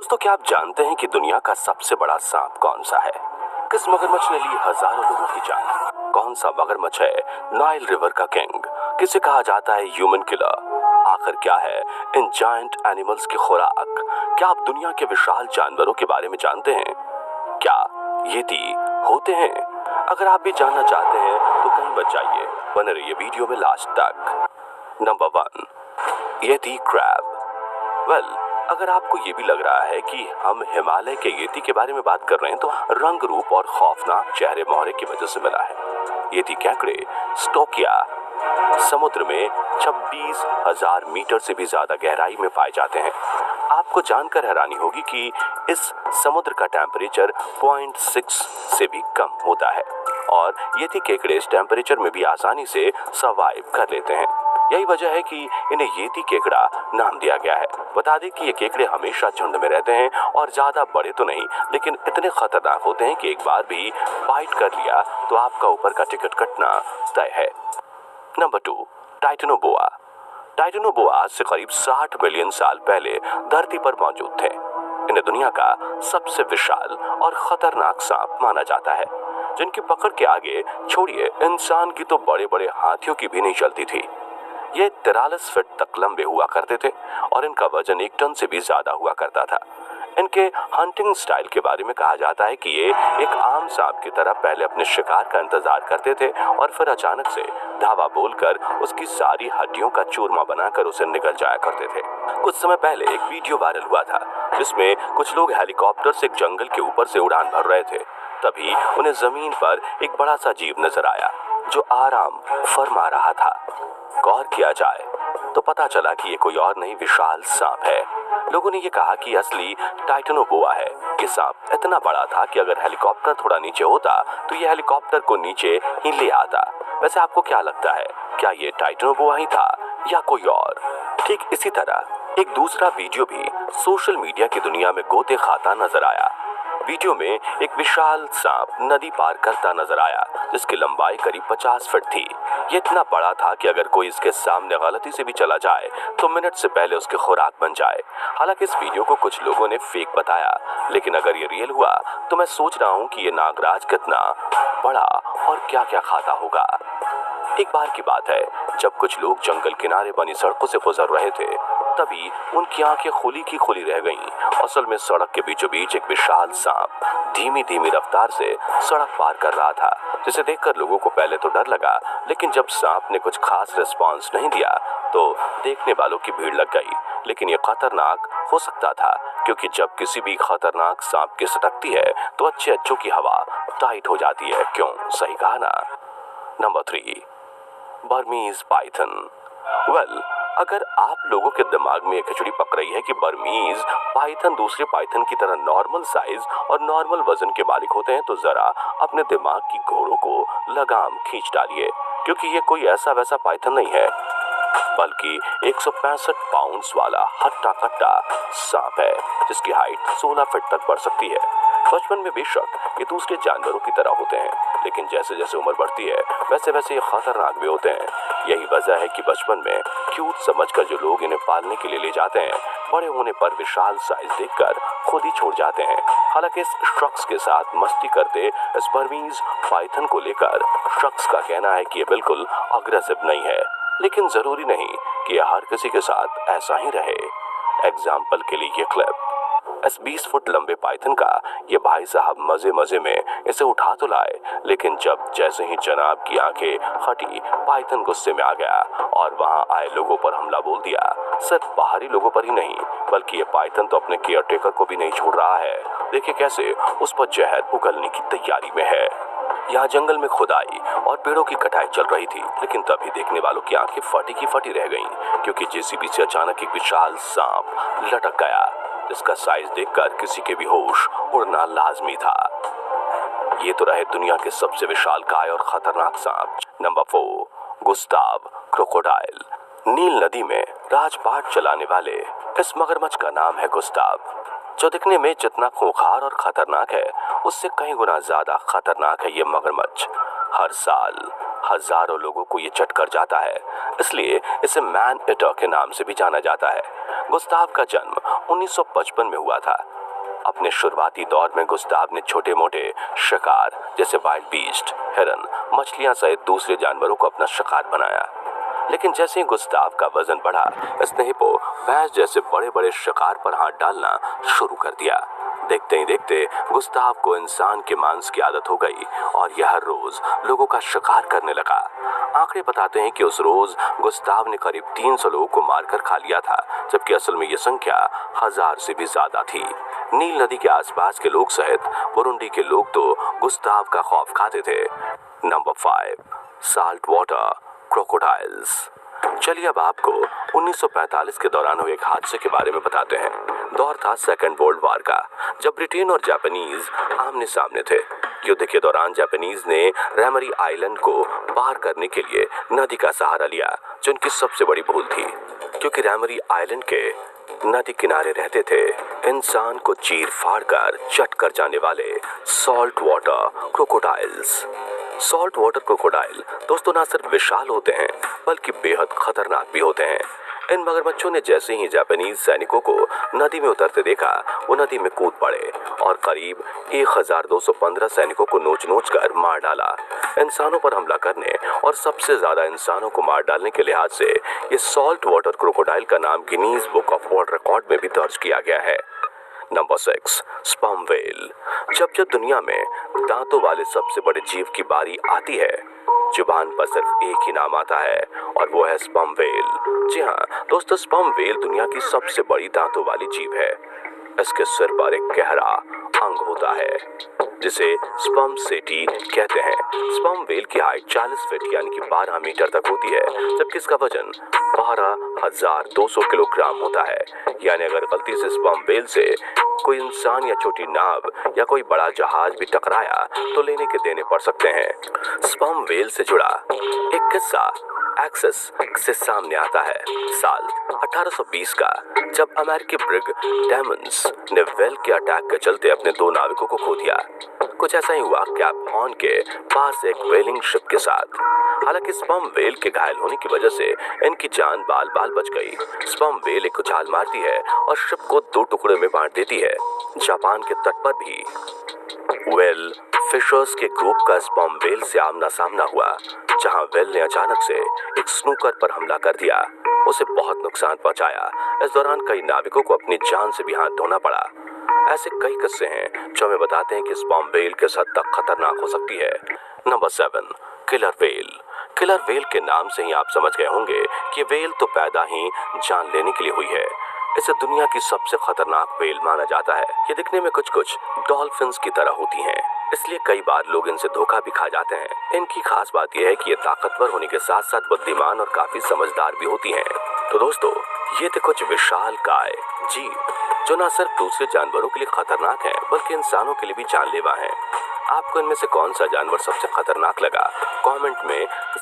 दोस्तों, क्या आप जानते हैं कि दुनिया का सबसे बड़ा सांप कौन सा है? किस मगरमच्छ ने ली हजारों लोगों की जान? कौन सा मगरमच्छ है नाइल रिवर का किंग? किसे कहा जाता है ह्यूमन किलर? आखिर क्या है इन जायंट एनिमल्स की खुराक? क्या आप दुनिया के विशाल जानवरों के बारे में जानते हैं? क्या येती होते हैं? अगर आप भी जानना चाहते हैं तो कहीं मत जाइए, बने रहिए वीडियो में लास्ट तक। नंबर 1, येती क्रैब। अगर आपको ये भी लग रहा है कि हम हिमालय के येती के बारे में बात कर रहे हैं तो रंग रूप और खौफनाक चेहरे मोहरे की वजह से मिला है। येती केकड़े स्टोकिया समुद्र में 26,000 मीटर से भी ज्यादा गहराई में पाए जाते हैं। आपको जानकर हैरानी होगी कि इस समुद्र का टेम्परेचर 0.6 से भी कम होता है और येती केकड़े इस टेम्परेचर में भी आसानी से सर्वाइव कर लेते हैं। यही वजह है कि इन्हें येती केकड़ा नाम दिया गया है। बता दें कि ये केकड़े हमेशा झुंड में रहते हैं और ज्यादा बड़े तो नहीं, लेकिन इतने खतरनाक होते हैं कि एक बार भी बाइट कर लिया तो आपका ऊपर का टिकट कटना तय है। Number 2, Titanoboa. टाइटेनोबोआ आज से करीब 60 मिलियन साल पहले धरती पर मौजूद थे। इन्हें दुनिया का सबसे विशाल और खतरनाक सांप माना जाता है, जिनकी पकड़ के आगे छोड़िए इंसान की तो बड़े बड़े हाथियों की भी नहीं चलती थी। ये 43 फीट तक लंबे हुआ करते थे और इनका वजन 1 टन से भी ज्यादा हुआ करता था। इनके हंटिंग स्टाइल के बारे में कहा जाता है कि ये एक आम सांप की तरह पहले अपने शिकार का इंतजार करते थे और फिर अचानक से धावा बोलकर उसकी सारी हड्डियों का चूरमा बनाकर उसे निगल जाया करते थे। कुछ समय पहले एक वीडियो वायरल हुआ था जिसमें कुछ लोग हेलीकॉप्टर से एक जंगल के ऊपर से उड़ान भर रहे थे। तभी उन्हें जमीन पर एक बड़ा सा जीव नजर आया जो आराम फरमा रहा था। गौर किया जाए तो पता चला कि ये कोई और नहीं, विशाल सांप है। लोगों ने ये कहा कि असली टाइटेनोबोआ है। ये सांप इतना बड़ा था कि अगर हेलीकॉप्टर थोड़ा नीचे होता तो ये हेलीकॉप्टर को नीचे ही ले आता। वैसे आपको क्या लगता है, क्या ये टाइटेनोबोआ ही था या कोई और? ठीक इसी तरह एक दूसरा वीडियो भी सोशल मीडिया की दुनिया में गोते खाता नजर आया। वीडियो में एक विशाल सांप नदी पार करता नजर आया जिसकी लंबाई करीब 50 फीट थी। ये इतना बड़ा था कि अगर कोई इसके सामने गलती से भी चला जाए तो मिनट से पहले उसकी खुराक बन जाए। हालांकि इस वीडियो को कुछ लोगों ने फेक बताया, लेकिन अगर ये रियल हुआ तो मैं सोच रहा हूँ कि ये नागराज कितना बड़ा और क्या क्या खाता होगा। एक बार की बात है जब कुछ लोग जंगल किनारे बनी सड़कों से गुजर रहे थे, तभी उनकी आंखें खुली की खुली रह गईं। असल में सड़क के बीचों बीच एक विशाल सांप धीमी धीमी रफ्तार से सड़क पार कर रहा था, जिसे देखकर लोगों को पहले तो डर लगा, लेकिन जब सांप ने कुछ खास रिस्पांस नहीं दिया तो देखने वालों की भीड़ लग गई। लेकिन ये खतरनाक हो सकता था, क्योंकि जब किसी भी खतरनाक सांप की सटकती है तो अच्छों की हवा टाइट हो जाती है। क्यों? सही कहा ना। Number 3, Burmese Python. अगर आप लोगों के दिमाग में एक खिचड़ी पक रही है कि बर्मीज पाइथन दूसरे पाइथन की तरह नॉर्मल साइज और नॉर्मल वजन के मालिक होते हैं, तो जरा अपने दिमाग की घोड़ों को लगाम खींच डालिए, क्योंकि ये कोई ऐसा वैसा पाइथन नहीं है, बल्कि 165 पाउंड्स वाला हट्टा कट्टा सांप है जिसकी हाइट 16 फीट तक बढ़ सकती है। बचपन में बेशक ये दूसरे जानवरों की तरह होते हैं, लेकिन जैसे जैसे उम्र बढ़ती है वैसे वैसे ये खतरनाक भी होते हैं। यही वजह है कि बचपन में क्यूट समझकर जो लोग इन्हें पालने के लिए ले जाते हैं, बड़े होने पर विशाल साइज देखकर खुद ही छोड़ जाते हैं। हालांकि इस शख्स के साथ मस्ती करते इस बर्मीज पाइथन को लेकर शख्स का कहना है कि ये बिल्कुल अग्रेसिव नहीं है, लेकिन जरूरी नहीं कि यह हर किसी के साथ ऐसा ही रहे। एग्जाम्पल के लिए ये क्लिप, इस 20 फुट लंबे पाइथन का ये भाई साहब मजे मजे में इसे उठा तो लाए, लेकिन जब जैसे ही जनाब की आंखें हटी, पाइथन गुस्से में आ गया और वहां आए लोगों पर हमला बोल दिया। सिर्फ बाहरी लोगों पर ही नहीं, बल्कि ये पाइथन तो अपने केयरटेकर को भी नहीं छोड़ रहा है। देखिए कैसे उस पर जहर उगलने की तैयारी में है। यहाँ जंगल में खुदाई और पेड़ों की कटाई चल रही थी, लेकिन तभी देखने वालों की आंखें फटी की फटी रह गईं, क्योंकि जेसीबी से अचानक एक विशाल सांप लटक गया, जिसका साइज देखकर किसी के भी होश उड़ना लाजमी था। ये तो रहे दुनिया के सबसे विशालकाय और खतरनाक सांप। Number 4, Gustav crocodile. नील नदी में राजपाट चलाने वाले इस मगरमच्छ का नाम है गुस्ताव, जो दिखने में जितना खूंखार और खतरनाक है उससे कई गुना ज्यादा खतरनाक है ये मगरमच्छ। हर साल हजारों लोगों को ये चट कर जाता है, इसलिए इसे मैन ईटर के नाम से भी जाना जाता है। गुस्ताव का जन्म 1955 में हुआ था। अपने शुरुआती दौर में गुस्ताव ने छोटे मोटे शिकार जैसे वाइल्ड बीस्ट, हिरन, मछलियां सहित दूसरे जानवरों को अपना शिकार बनाया। लेकिन जैसे ही गुस्ताव का वजन बढ़ा, इसने हिप्पो, भैंस जैसे बड़े बड़े शिकार पर हाथ डालना शुरू कर दिया। देखते ही देखते गुस्ताव को इंसान के मांस की आदत हो गई और यह हर रोज लोगों का शिकार करने लगा। आंकड़े बताते हैं कि उस रोज गुस्ताव ने करीब 300 लोगों को मारकर खा लिया था, जबकि असल में यह संख्या 1000 से भी ज्यादा थी। नील नदी के आसपास के लोग सहित बुरुंडी के लोग तो गुस्ताव का खौफ खाते थे। Number 5, salt water crocodiles. चलिए अब आपको 1945 के दौरान हुए एक हादसे के बारे में बताते हैं। दौर था सेकेंड वर्ल्ड वॉर का, जब ब्रिटेन और जापानीज आमने सामने थे। युद्ध के दौरान जापानीज ने रैमरी आइलैंड को पार करने के लिए नदी का सहारा लिया, जो उनकी सबसे बड़ी भूल थी, क्योंकि रैमरी आइलैंड के नदी किनारे रहते थे इंसान को चीर फाड़ कर चट कर जाने वाले salt water crocodiles. Salt water crocodile दोस्तों ना सिर्फ विशाल होते हैं बल्कि बेहद खतरनाक भी होते हैं। इन मगरमच्छों ने जैसे ही जापानीज सैनिकों को नदी में उतरते देखा, वो नदी में कूद पड़े और करीब 1215 सैनिकों को नोच नोच कर मार डाला। इंसानों पर हमला करने और सबसे ज्यादा इंसानों को मार डालने के लिहाज से ये सॉल्ट वाटर क्रोकोडाइल का नाम Guinness book of world record में भी दर्ज किया गया है। Number 6, sperm whale. जब दुनिया में दांतों वाले सबसे बड़े जीव की बारी आती है, जुबान पर सिर्फ एक ही नाम आता है और वो है स्पर्म व्हेल। जी हाँ दोस्तों, स्पर्म व्हेल दुनिया की सबसे बड़ी दांतों वाली जीव है। इसके सिर पर एक गहरा अंग होता है जिसे स्पर्म सेटी कहते हैं। स्पर्म व्हेल की हाइट 40 फीट यानी कि 12 मीटर तक होती है, जबकि इसका वजन 12,200 किलोग्राम होता है। यानी अगर गलती से स्पर्म व्हेल से कोई इंसान या छोटी नाव या कोई बड़ा जहाज भी टकराया तो लेने के देने पड़ सकते हैं। स्पर्म व्हेल से जुड़ा एक किस्सा एक्सेस से सामने आता है। साल 1820 का, जब अमेरिकी ब्रिग डायमंड्स ने व्हेल के अटैक के चलते अपने 2 नाविकों को खो दिया। कुछ ऐसा ही हुआ कैप हॉर्न के पास एक व्हेलिंग शिप के साथ। हालांकि स्पर्म व्हेल के घायल होने की वजह से इनकी जान बाल बाल बच गई। स्पर्म व्हेल एक उछाल मारती है और शिप को 2 टुकड़े में बांट देती है। जापान के तट पर भी व्हेल फिशर्स के ग्रुप का स्पर्म व्हेल से आमना सामना हुआ, जहां व्हेल ने अचानक से एक स्नूकर पर हमला कर दिया, उसे बहुत नुकसान पहुंचाया। इस दौरान कई नाविकों को अपनी जान से भी हाथ धोना पड़ा। ऐसे कई किस्से हैं जो हमें बताते हैं कि स्पर्म व्हेल किस हद तक खतरनाक हो सकती है। Number 7, killer whale. Killer whale के नाम से ही आप समझ गए होंगे कि व्हेल तो पैदा ही जान लेने के लिए हुई है। इसे दुनिया की सबसे खतरनाक व्हेल माना जाता है। ये दिखने में कुछ डॉल्फिन्स की तरह होती हैं, इसलिए कई बार लोग इनसे धोखा भी खा जाते हैं। इनकी खास बात यह है कि ये ताकतवर होने के साथ साथ बुद्धिमान और काफी समझदार भी होती हैं। तो दोस्तों, ये थे कुछ विशालकाय जीव जो न सिर्फ दूसरे जानवरों के लिए खतरनाक हैं बल्कि इंसानों के लिए भी जानलेवा हैं। आपको इनमें से कौन सा जानवर सबसे खतरनाक लगा, कमेंट में